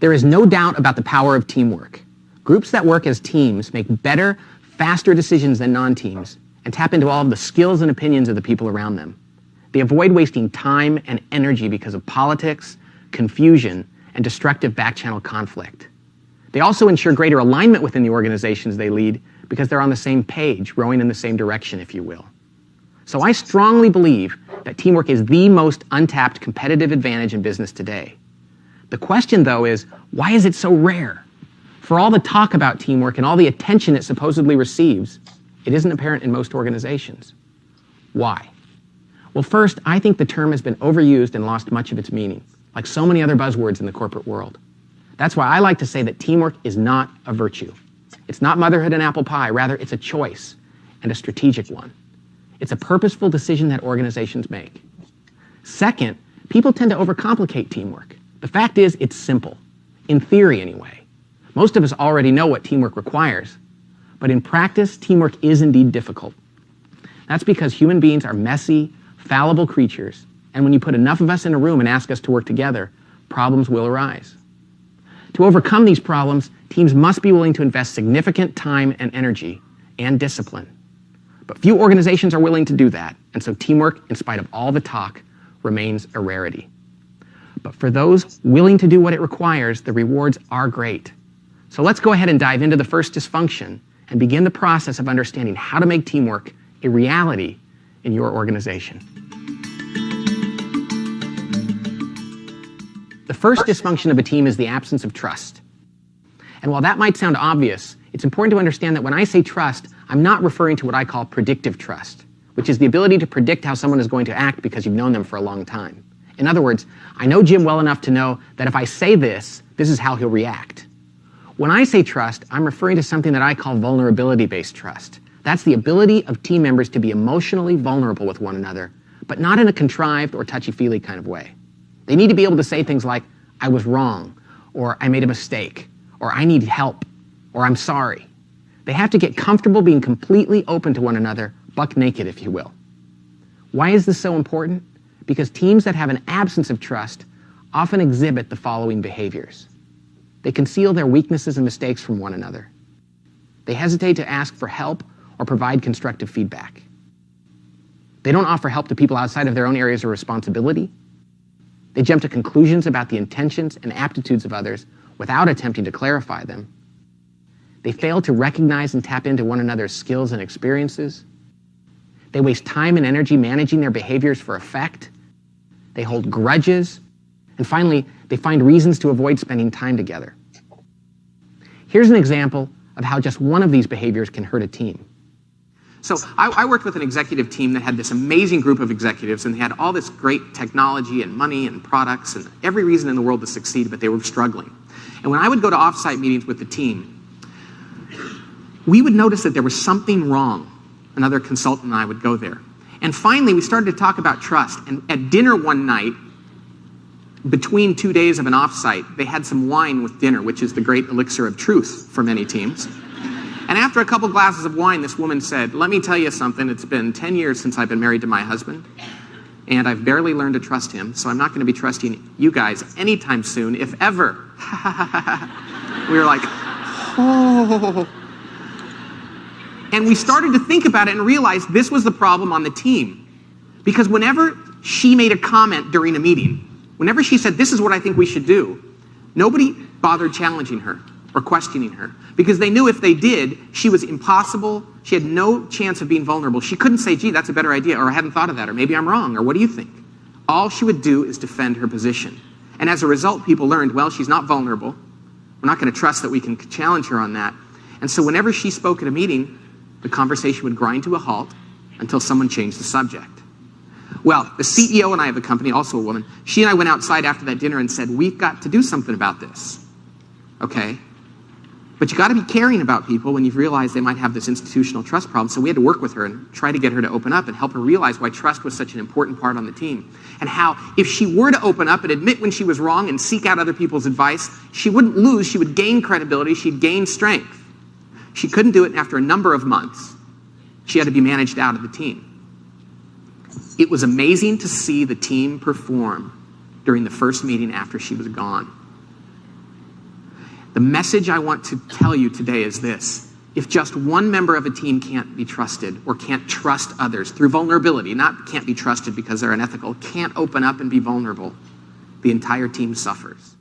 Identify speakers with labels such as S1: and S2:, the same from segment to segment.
S1: There is no doubt about the power of teamwork. Groups that work as teams make better, faster decisions than non-teams and tap into all of the skills and opinions of the people around them. They avoid wasting time and energy because of politics, confusion, and destructive back-channel conflict. They also ensure greater alignment within the organizations they lead because they're on the same page, rowing in the same direction, if you will. So I strongly believe that teamwork is the most untapped competitive advantage in business today. The question, though, is why is it so rare? For all the talk about teamwork and all the attention it supposedly receives, it isn't apparent in most organizations. Why? Well, first, I think the term has been overused and lost much of its meaning, like so many other buzzwords in the corporate world. That's why I like to say that teamwork is not a virtue. It's not motherhood and apple pie. Rather, it's a choice, and a strategic one. It's a purposeful decision that organizations make. Second, people tend to overcomplicate teamwork. The fact is, it's simple. In theory, anyway. Most of us already know what teamwork requires. But in practice, teamwork is indeed difficult. That's because human beings are messy, fallible creatures, and when you put enough of us in a room and ask us to work together, problems will arise. To overcome these problems, teams must be willing to invest significant time and energy and discipline. But few organizations are willing to do that, and so teamwork, in spite of all the talk, remains a rarity. But for those willing to do what it requires, the rewards are great. So let's go ahead and dive into the first dysfunction and begin the process of understanding how to make teamwork a reality in your organization. The first dysfunction of a team is the absence of trust. And while that might sound obvious, it's important to understand that when I say trust, I'm not referring to what I call predictive trust, which is the ability to predict how someone is going to act because you've known them for a long time. In other words, I know Jim well enough to know that if I say this is how he'll react. When I say trust, I'm referring to something that I call vulnerability-based trust. That's the ability of team members to be emotionally vulnerable with one another, but not in a contrived or touchy-feely kind of way. They need to be able to say things like, I was wrong, or I made a mistake, or I need help, or I'm sorry. They have to get comfortable being completely open to one another, buck naked, if you will. Why is this so important? Because teams that have an absence of trust often exhibit the following behaviors. They conceal their weaknesses and mistakes from one another. They hesitate to ask for help or provide constructive feedback. They don't offer help to people outside of their own areas of responsibility. They jump to conclusions about the intentions and aptitudes of others without attempting to clarify them. They fail to recognize and tap into one another's skills and experiences. They waste time and energy managing their behaviors for effect. They hold grudges. And finally, they find reasons to avoid spending time together. Here's an example of how just one of these behaviors can hurt a team. So I worked with an executive team that had this amazing group of executives, and they had all this great technology and money and products and every reason in the world to succeed, but they were struggling. And when I would go to offsite meetings with the team, we would notice that there was something wrong. Another consultant and I would go there. And finally, we started to talk about trust. And at dinner one night, between 2 days of an offsite, they had some wine with dinner, which is the great elixir of truth for many teams. And after a couple glasses of wine, this woman said, let me tell you something, it's been 10 years since I've been married to my husband, and I've barely learned to trust him, so I'm not going to be trusting you guys anytime soon, if ever. We were like, oh. And we started to think about it and realized this was the problem on the team. Because whenever she made a comment during a meeting, whenever she said, this is what I think we should do, nobody bothered challenging her or questioning her, because they knew if they did, she was impossible. She had no chance of being vulnerable. She couldn't say, gee, that's a better idea, or I hadn't thought of that, or maybe I'm wrong, or what do you think? All she would do is defend her position. And as a result, people learned, well, she's not vulnerable. We're not going to trust that we can challenge her on that. And so whenever she spoke at a meeting, the conversation would grind to a halt until someone changed the subject. Well, the CEO and I of the company, also a woman, she and I went outside after that dinner and said, we've got to do something about this. Okay? But you got to be caring about people when you've realized they might have this institutional trust problem. So we had to work with her and try to get her to open up and help her realize why trust was such an important part on the team. And how if she were to open up and admit when she was wrong and seek out other people's advice, she wouldn't lose, she would gain credibility, she'd gain strength. She couldn't do it, and after a number of months, she had to be managed out of the team. It was amazing to see the team perform during the first meeting after she was gone. The message I want to tell you today is this. If just one member of a team can't be trusted or can't trust others through vulnerability, not can't be trusted because they're unethical, can't open up and be vulnerable, the entire team suffers.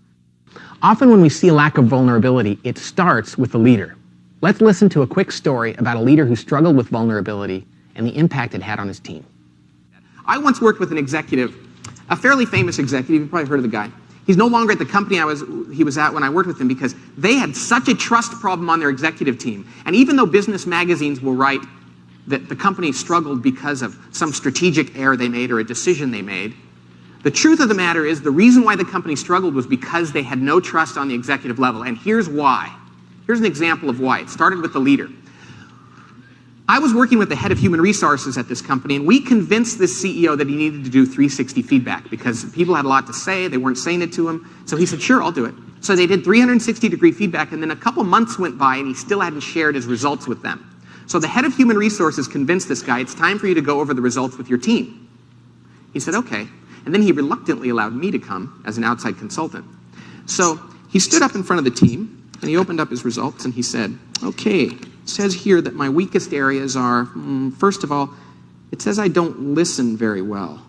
S1: Often when we see a lack of vulnerability, it starts with the leader. Let's listen to a quick story about a leader who struggled with vulnerability and the impact it had on his team. I once worked with an executive, a fairly famous executive. You've probably heard of the guy. He's no longer at the company he was at when I worked with him because they had such a trust problem on their executive team. And even though business magazines will write that the company struggled because of some strategic error they made or a decision they made, the truth of the matter is the reason why the company struggled was because they had no trust on the executive level. And here's why. Here's an example of why. It started with the leader. I was working with the head of human resources at this company, and we convinced this CEO that he needed to do 360 feedback because people had a lot to say. They weren't saying it to him. So he said, sure, I'll do it. So they did 360-degree feedback, and then a couple months went by, and he still hadn't shared his results with them. So the head of human resources convinced this guy, it's time for you to go over the results with your team. He said, okay. And then he reluctantly allowed me to come as an outside consultant. So he stood up in front of the team, and he opened up his results, and he said, okay, it says here that my weakest areas are, first of all, it says I don't listen very well.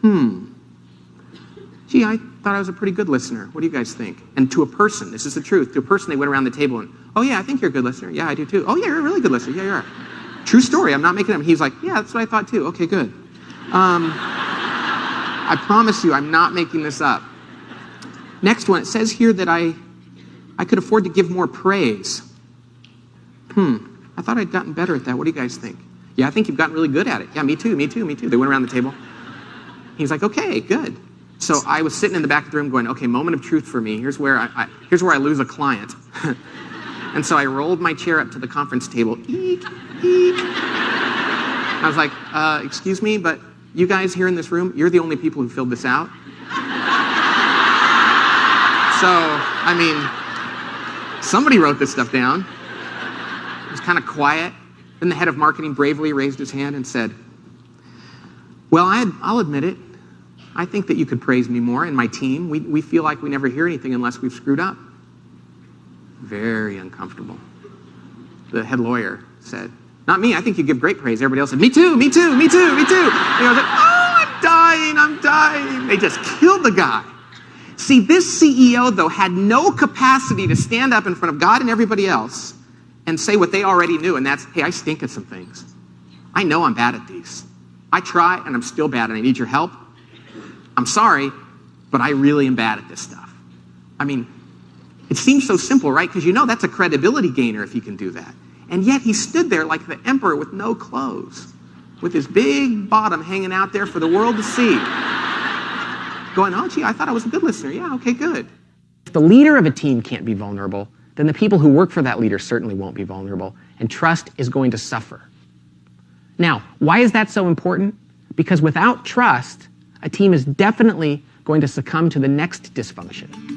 S1: Gee, I thought I was a pretty good listener. What do you guys think? And to a person, this is the truth, to a person they went around the table and, oh yeah, I think you're a good listener. Yeah, I do too. Oh yeah, you're a really good listener. Yeah, you are. True story, I'm not making it up. He's like, yeah, that's what I thought too. Okay, good. I promise you, I'm not making this up. Next one, it says here that I could afford to give more praise. I thought I'd gotten better at that. What do you guys think? Yeah, I think you've gotten really good at it. Yeah, me too. They went around the table. He's like, okay, good. So I was sitting in the back of the room going, okay, moment of truth for me. Here's where I lose a client. And so I rolled my chair up to the conference table. Eek, eek. I was like, excuse me, but you guys here in this room, you're the only people who filled this out. So, I mean, somebody wrote this stuff down. It was kind of quiet. Then the head of marketing bravely raised his hand and said, well, I'll admit it. I think that you could praise me more and my team. We feel like we never hear anything unless we've screwed up. Very uncomfortable. The head lawyer said, not me, I think you give great praise. Everybody else said, me too. And he was like, oh, I'm dying. They just killed the guy. See, this CEO, though, had no capacity to stand up in front of God and everybody else and say what they already knew, and that's, hey, I stink at some things. I know I'm bad at these. I try, and I'm still bad, and I need your help. I'm sorry, but I really am bad at this stuff. I mean, it seems so simple, right? Because you know that's a credibility gainer if he can do that. And yet he stood there like the emperor with no clothes, with his big bottom hanging out there for the world to see. Going, oh, gee, I thought I was a good listener. Yeah, okay, good.
S2: If the leader of a team can't be vulnerable, then the people who work for that leader certainly won't be vulnerable, and trust is going to suffer. Now, why is that so important? Because without trust, a team is definitely going to succumb to the next dysfunction.